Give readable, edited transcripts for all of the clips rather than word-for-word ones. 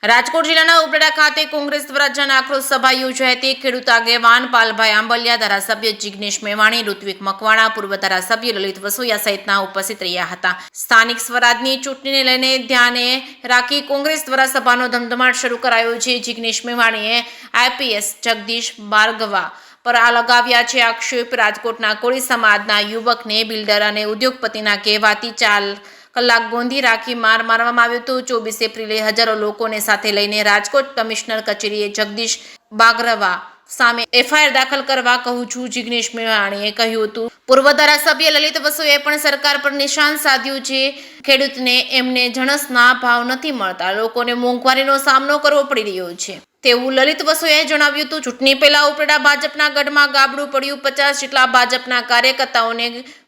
રાજકોટ જિલ્લાના ઉપલેટા ખાતે કોંગ્રેસ દ્વારા જન આક્રોશ સભા યોજાઈ હતી। ખેડૂત આગેવાન પાલભાઈ આંબલિયા, ધારાસભ્ય જિગ્નેશ મેવાણી, ઋત્વિક મકવાણા, પૂર્વ ધારાસભ્ય લલિત વસોયા સહિતના ઉપસ્થિત રહ્યા હતા। સ્થાનિક સ્વરાજની ચૂંટણીને લઈને ધ્યાને રાખી કોંગ્રેસ દ્વારા સભાનો ધમધમાટ શરૂ કરાયો છે। જિગ્નેશ મેવાણીએ આઈપીએસ જગદીશ બારગવા પર લગાવ્યા છે આક્ષેપ। રાજકોટના કોળી સમાજના યુવકને બિલ્ડર અને ઉદ્યોગપતિના કહેવાથી 4 કલાક ગોંધી રાખી માર મારવામાં આવ્યો હતો। 24 એપ્રિલે હજારો લોકોને સાથે લઈને રાજકોટ કમિશનર કચેરીએ જગદીશ બાગરવા સામે એફઆઈઆર દાખલ કરવા કહું છું, જિગ્નેશ મેવાણીએ કહ્યું હતું। પૂર્વ ધારાસભ્ય લલિત વસોયાએ પણ સરકાર પર નિશાન સાધ્યું છે। ખેડૂતને એમને જણસના ભાવ નથી મળતા, લોકોને મોંઘવારીનો સામનો કરવો પડી રહ્યો છે તેવું લલિત વસોયાએ જણાવ્યું હતું। ચૂંટણી પહેલા ઉપલેટા ભાજપના ગઢમાં ગાબડું પડ્યું। 50 જેટલા ભાજપના કાર્યકર્તાઓને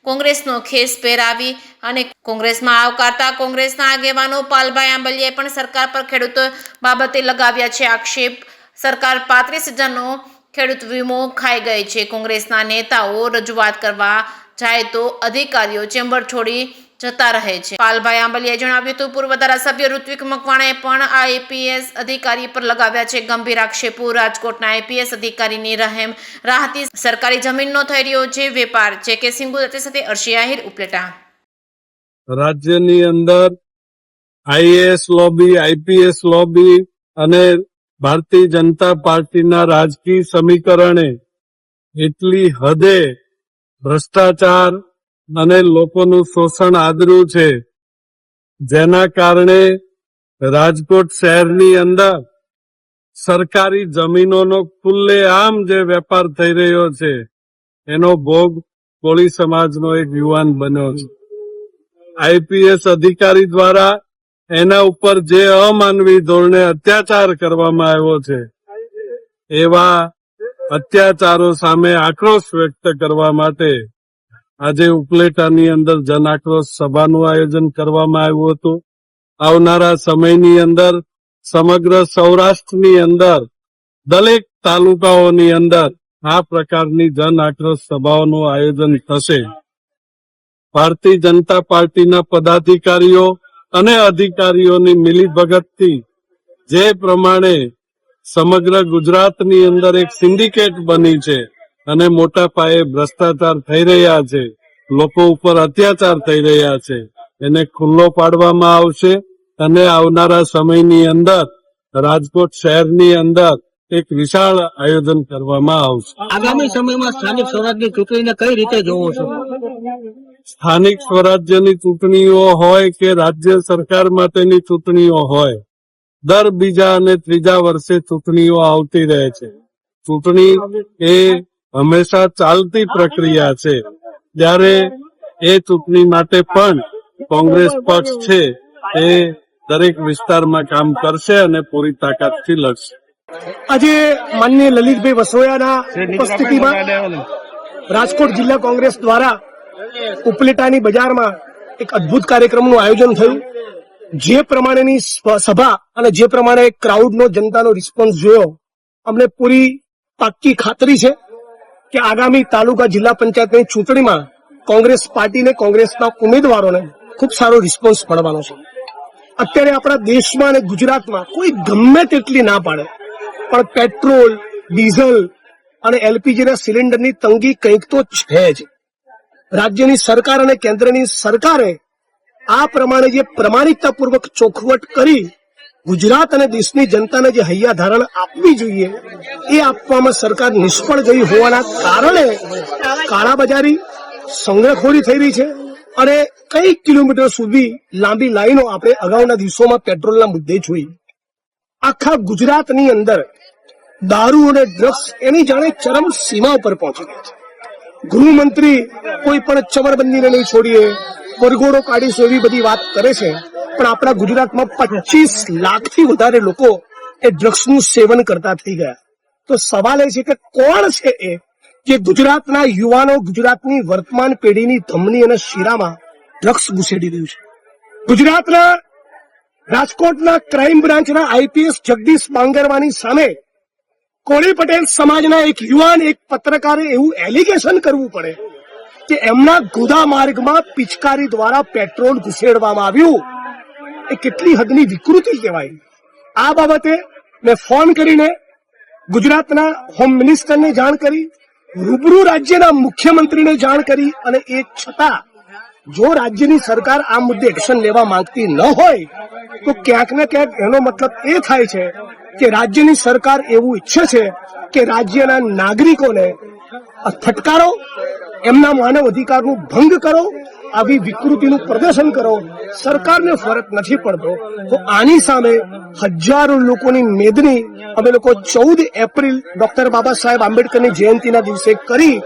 કોંગ્રેસનો ખેસ પહેરાવી અને કોંગ્રેસમાં આવકારતા કોંગ્રેસના આગેવાનો પાલભાઈ આંબલિયાએ પણ સરકાર પર ખેડૂતો બાબતે લગાવ્યા છે આક્ષેપ। સરકાર 35,000નો ખેડૂત વીમો ખાઈ ગઈ છે। કોંગ્રેસના નેતાઓ રજૂઆત કરવા જાય તો અધિકારીઓ ચેમ્બર છોડી જતા રહે છે। પાલભાઈ આંબલિયાએ જણાવ્યું હતું। પૂર્વ ધારાસભ્ય ઋત્વિક મકવાણાએ પણ આ આઈપીએસ અધિકારી પર લગાવ્યા છે ગંભીર આક્ષેપો। રાજકોટના આઈપીએસ અધિકારીની રહેમ રાહતી સરકારી જમીનનો થઈ રહ્યો છે વેપાર છે કે સિંગુ સાથે અર્શી આહિર, ઉપલેટા। રાજ્યની અંદર આઈએએસ લોબી, આઈપીએસ લોબી અને ભારતીય જનતા પાર્ટીના રાજકીય સમીકરણે એટલી હદે ભ્રષ્ટાચાર અને લોકોનું શોષણ આદર્યું છે, જેના કારણે રાજકોટ શહેરની અંદર સરકારી જમીનોનો ખુલ્લેઆમ જે વેપાર થઈ રહ્યો છે એનો ભોગ કોળી સમાજનો એક યુવાન બન્યો છે। આઈપીએસ અધિકારી દ્વારા એના ઉપર જે અમાનવી ધોરણે અત્યાચાર કરવામાં આવ્યો છે, એવા અત્યાચારો સામે આક્રોશ વ્યક્ત કરવા માટે આજે ઉપલેટાની અંદર જન આક્રોશ સભાનું આયોજન કરવામાં આવ્યું હતું। આવનારા સમયની અંદર સમગ્ર સૌરાષ્ટ્રની અંદર દરેક તાલુકાઓની અંદર આ પ્રકારની જન આક્રોશ સભાઓનું આયોજન થશે। ભારતીય જનતા પાર્ટીના પદાધિકારીઓ અને અધિકારીઓની મિલીભગતથી જે પ્રમાણે સમગ્ર ગુજરાતની અંદર એક સિન્ડિકેટ બની છે અને મોટા પાયે ભ્રષ્ટાચાર થઈ રહ્યા છે, લોકો ઉપર અત્યાચાર થઈ રહ્યા છે, એને ખુલ્લો પાડવામાં આવશે અને આવનારા સમયની અંદર રાજકોટ શહેરની અંદર એક વિશાળ આયોજન કરવામાં આવશે। આગામી સમયમાં સ્થાનિક સ્વરાજની ચૂંટણીને કઈ રીતે જોવો છો? સ્થાનિક સ્વરાજ્યની ચૂંટણીઓ હોય કે રાજ્ય સરકાર માટેની ચૂંટણીઓ હોય, દર બીજા અને ત્રીજા વર્ષે ચૂંટણીઓ આવતી રહે છે। ચૂંટણી એ હંમેશા ચાલતી પ્રક્રિયા છે, ત્યારે એ ચૂંટણી માટે પણ કોંગ્રેસ પક્ષ છે એ દરેક વિસ્તારમાં કામ કરશે અને પૂરી તાકાતથી લડશે। આજે માનનીય લલિતભાઈ વસોયાના ઉપસ્થિતિમાં રાજકોટ જિલ્લા કોંગ્રેસ દ્વારા ઉપલેટાની બજારમાં એક અદભુત કાર્યક્રમનું આયોજન થયું। જે પ્રમાણેની સભા અને જે પ્રમાણે ક્રાઉડનો જનતાનો રિસ્પોન્સ જોયો, અમને પૂરી પાક્કી ખાતરી છે કે આગામી તાલુકા જિલ્લા પંચાયતની ચૂંટણીમાં કોંગ્રેસ પાર્ટીને, કોંગ્રેસના ઉમેદવારોને ખૂબ સારો રિસ્પોન્સ મળવાનો છે। અત્યારે આપણા દેશમાં અને ગુજરાતમાં કોઈ ગમે તેટલી ના પાડે, પણ પેટ્રોલ, ડીઝલ અને એલપીજીના સિલિન્ડરની તંગી કંઈક તો છે જ। રાજ્યની સરકાર અને કેન્દ્રની સરકારે આ પ્રમાણે જે પ્રમાણિકતાપૂર્વક ચોખવટ કરી ગુજરાત અને દેશની જનતાને જે હૈયાધારણ આપવી જોઈએ એ આપવામાં સરકાર નિષ્ફળ ગઈ હોવાના કારણે કાળાબજારી, સંગ્રહખોરી થઈ રહી છે અને કઈ કિલોમીટર સુધી લાંબી લાઈનો આપણે અગાઉના દિવસોમાં પેટ્રોલના મુદ્દે જોઈ। આખા ગુજરાતની અંદર દારૂ અને ડ્રગ્સ એની જાણે ચરમ સીમા ઉપર પહોંચી ગઈ છે। ગૃહમંત્રી કોઈ પણ ચમરબંધીને નહીં છોડીએ, વરઘોડો કાઢીશું એવી બધી વાત કરે છે, પણ આપણા ગુજરાતમાં 25 લાખથી વધારે લોકો એ ડ્રગ્સનું સેવન કરતા થઈ ગયા। તો સવાલ એ છે કે કોણ છે એ જે ગુજરાતના યુવાનો, ગુજરાતની વર્તમાન પેઢીની ધમની અને શિરામાં ડ્રગ્સ ઘુસેડી રહ્યું છે? ગુજરાતના રાજકોટના ક્રાઇમ બ્રાન્ચના આઈપીએસ જગદીશ બાંગરવાની સામે કોળી પટેલ સમાજના એક યુવાન, એક પત્રકારે એવું એલિગેશન કરવું પડે કે એમના ગોદા માર્ગમાં પિચકારી દ્વારા પેટ્રોલ ઘુસેડવામાં આવ્યું, એ કેટલી હદની વિકૃતિ કહેવાય। આ બાબતે મેં ફોન કરીને ગુજરાતના હોમ મિનિસ્ટરને જાણ કરી, રૂબરૂ રાજ્યના મુખ્યમંત્રીને જાણ કરી, અને એ છતાં જો રાજ્યની સરકાર આ મુદ્દે એક્શન લેવા માંગતી ન હોય તો ક્યાંક ને ક્યાંક એનો મતલબ એ થાય છે કે રાજ્યની સરકાર એવું ઈચ્છે છે કે રાજ્યના નાગરિકોને ફટકારો, એમના માનવ અધિકારનું ભંગ કરો, આવી વિકૃતિનું પ્રદર્શન કરો. સરકારને ફરક નથી પડતો. તો આની સામે હજારો લોકોની મેદની અમે લોકો 14 એપ્રિલ ડોક્ટર બાબા સાહેબ આંબેડકરની જયંતિના દિવસે કરી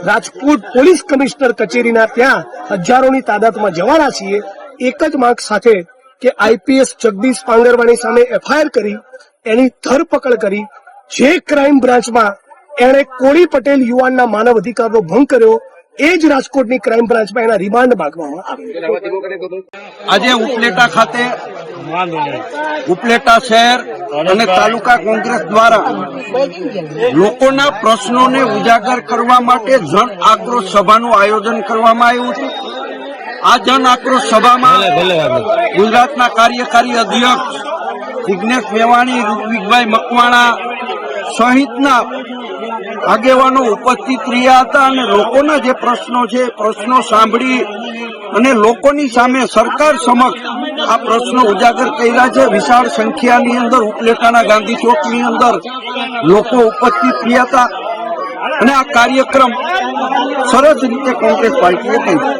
રાજકોટ પોલીસ કમિશનર કચેરીના ત્યાં હજારોની તાદાદમાં જવાના છીએ, એક જ માંગ સાથે કે આઈપીએસ જગદીશ પાંગરવાણી સામે એફઆઈઆર કરી એની ધરપકડ કરી. જે ક્રાઇમ બ્રાન્ચમાં એણે કોળી પટેલ યુવાનના માનવ અધિકારનો ભંગ કર્યો એ જ રાજકોટની ક્રાઇમ બ્રાન્ચમાં એના રિમાન્ડ માંગવામાં આવે. આજે ઉપલેટા ખાતે ઉપલેટા શહેર અને તાલુકા કોંગ્રેસ દ્વારા લોકોના પ્રશ્નોને ઉજાગર કરવા માટે જન આક્રોશ સભાનું આયોજન કરવામાં આવ્યું છે. આ જન આક્રોશ સભામાં ગુજરાતના કાર્યકારી અધ્યક્ષ જિગ્નેશ મેવાણી, ઋત્વિકભાઈ મકવાણા સહિતના આગેવાનો ઉપસ્થિત રહ્યા હતા અને લોકોના જે પ્રશ્નો છે પ્રશ્નો સાંભળી અને લોકોની સામે સરકાર સમક્ષ આ પ્રશ્નો ઉજાગર કર્યા છે. વિશાળ સંખ્યાની અંદર ઉપલેટાના ગાંધી ચોકની અંદર લોકો ઉપસ્થિત રહ્યા હતા અને આ કાર્યક્રમ સરસ રીતે કોંગ્રેસ પાર્ટીએ કર્યો.